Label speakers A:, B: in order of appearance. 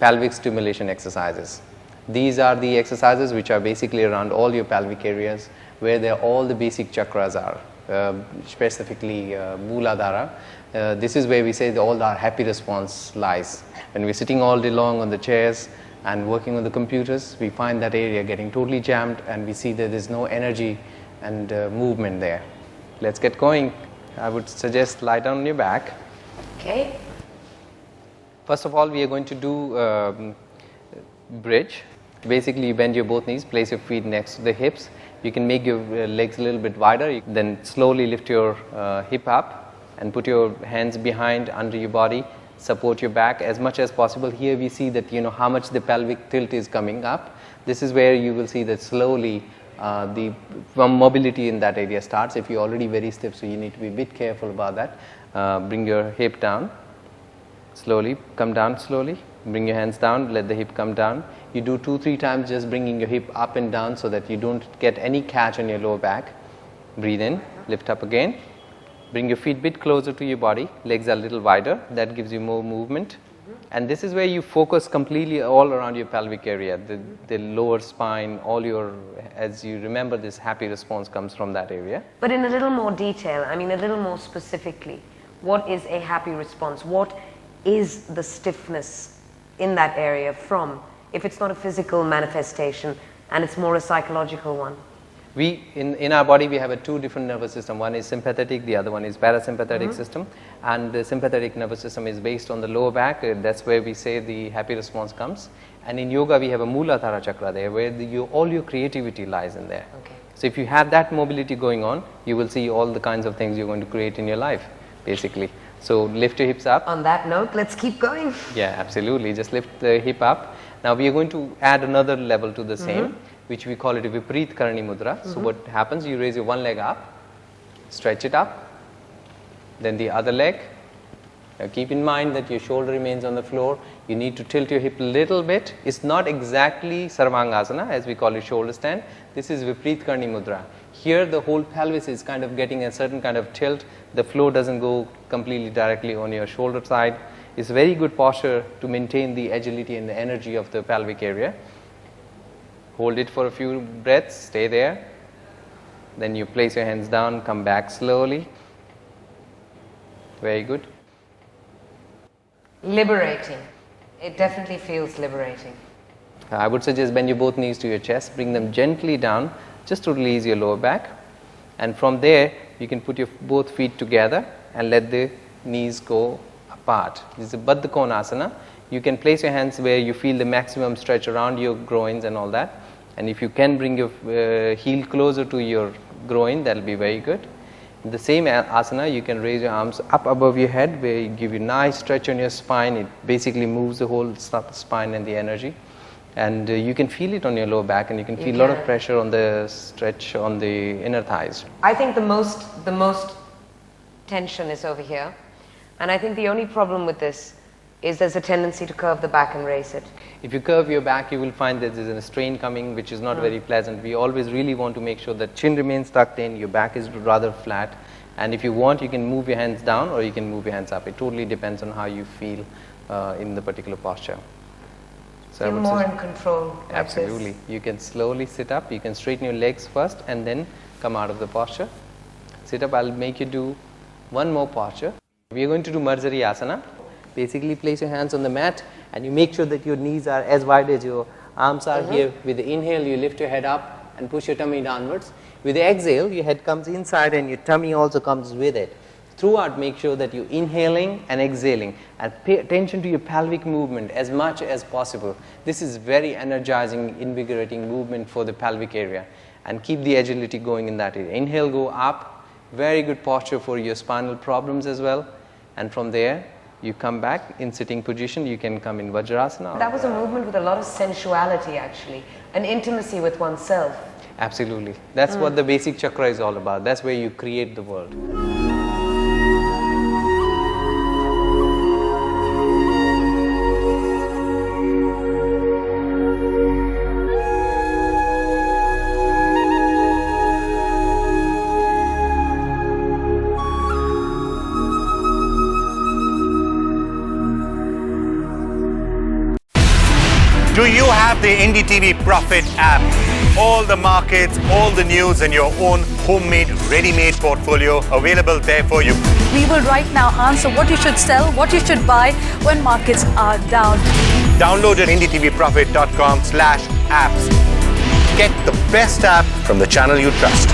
A: pelvic stimulation exercises. These are the exercises which are basically around all your pelvic areas where all the basic chakras are, specifically Mooladhara. This is where we say all our happy response lies. When we're sitting all day long on the chairs and working on the computers, we find that area getting totally jammed and we see that there's no energy and movement there. Let's get going. I would suggest lie down on your back.
B: Okay.
A: First of all, we are going to do bridge. Basically, you bend your both knees, place your feet next to the hips. You can make your legs a little bit wider. Then slowly lift your hip up and put your hands behind under your body. Support your back as much as possible. Here we see that how much the pelvic tilt is coming up. This is where you will see that slowly the mobility in that area starts. If you're already very stiff, so you need to be a bit careful about that. Bring your hip down. Slowly, come down slowly. Bring your hands down, let the hip come down. You do 2-3 times just bringing your hip up and down so that you don't get any catch on your lower back. Breathe in, lift up again. Bring your feet a bit closer to your body, legs are a little wider, that gives you more movement. And this is where you focus completely all around your pelvic area, the lower spine, as you remember, this happy response comes from that area.
B: But in a little more detail, a little more specifically, what is a happy response? What is the stiffness in that area from, if it's not a physical manifestation and it's more a psychological one?
A: In our body we have two different nervous systems. One is sympathetic, the other one is parasympathetic system, and the sympathetic nervous system is based on the lower back. That's where we say the happy response comes. And in yoga we have a Mooladhara chakra there where all your creativity lies in there.
B: Okay.
A: So if you have that mobility going on, you will see all the kinds of things you're going to create in your life basically. So lift your hips up.
B: On that note, let's keep going.
A: Yeah, absolutely. Just lift the hip up. Now we are going to add another level to the same, which we call it a Vipareet Karani Mudra. So what happens, you raise your one leg up, stretch it up, then the other leg. Now keep in mind that your shoulder remains on the floor. You need to tilt your hip a little bit. It's not exactly Sarvangasana, as we call it shoulder stand. This is Vipareet Karani Mudra. Here the whole pelvis is kind of getting a certain kind of tilt. The flow doesn't go completely directly on your shoulder side. It's very good posture to maintain the agility and the energy of the pelvic area. Hold it for a few breaths, stay there. Then you place your hands down, come back slowly. Very good.
B: Liberating. It definitely feels liberating.
A: I would suggest bend your both knees to your chest, bring them gently down just to release your lower back. And from there, you can put your both feet together and let the knees go apart. This is a Baddha Konasana. You can place your hands where you feel the maximum stretch around your groins and all that. And if you can bring your heel closer to your groin, that will be very good. In the same asana, you can raise your arms up above your head where you give you nice stretch on your spine. It basically moves the whole spine and the energy. And you can feel it on your lower back, and you can feel a lot of pressure on the stretch on the inner thighs.
B: I think the most tension is over here, and I think the only problem with this is there's a tendency to curve the back and raise it.
A: If you curve your back, you will find that there's a strain coming, which is not very pleasant. We always really want to make sure that chin remains tucked in, your back is rather flat, and if you want, you can move your hands down or you can move your hands up. It totally depends on how you feel in the particular posture.
B: So feel more in control.
A: Absolutely.
B: Like
A: you can slowly sit up. You can straighten your legs first and then come out of the posture. Sit up. I'll make you do one more posture. We are going to do Marjorie Asana. Basically, place your hands on the mat and you make sure that your knees are as wide as your arms are here. With the inhale, you lift your head up and push your tummy downwards. With the exhale, your head comes inside and your tummy also comes with it. Throughout, make sure that you're inhaling and exhaling, and pay attention to your pelvic movement as much as possible. This is very energizing, invigorating movement for the pelvic area, and keep the agility going in that area. Inhale, go up. Very good posture for your spinal problems as well. And from there, you come back in sitting position. You can come in Vajrasana.
B: That was a movement with a lot of sensuality, actually, an intimacy with oneself.
A: Absolutely. That's what the basic chakra is all about. That's where you create the world.
C: Do you have the NDTV Profit app? All the markets, all the news and your own homemade, ready-made portfolio available there for you.
D: We will right now answer what you should sell, what you should buy when markets are down.
C: Download it ndtvprofit.com/apps. Get the best app from the channel you trust.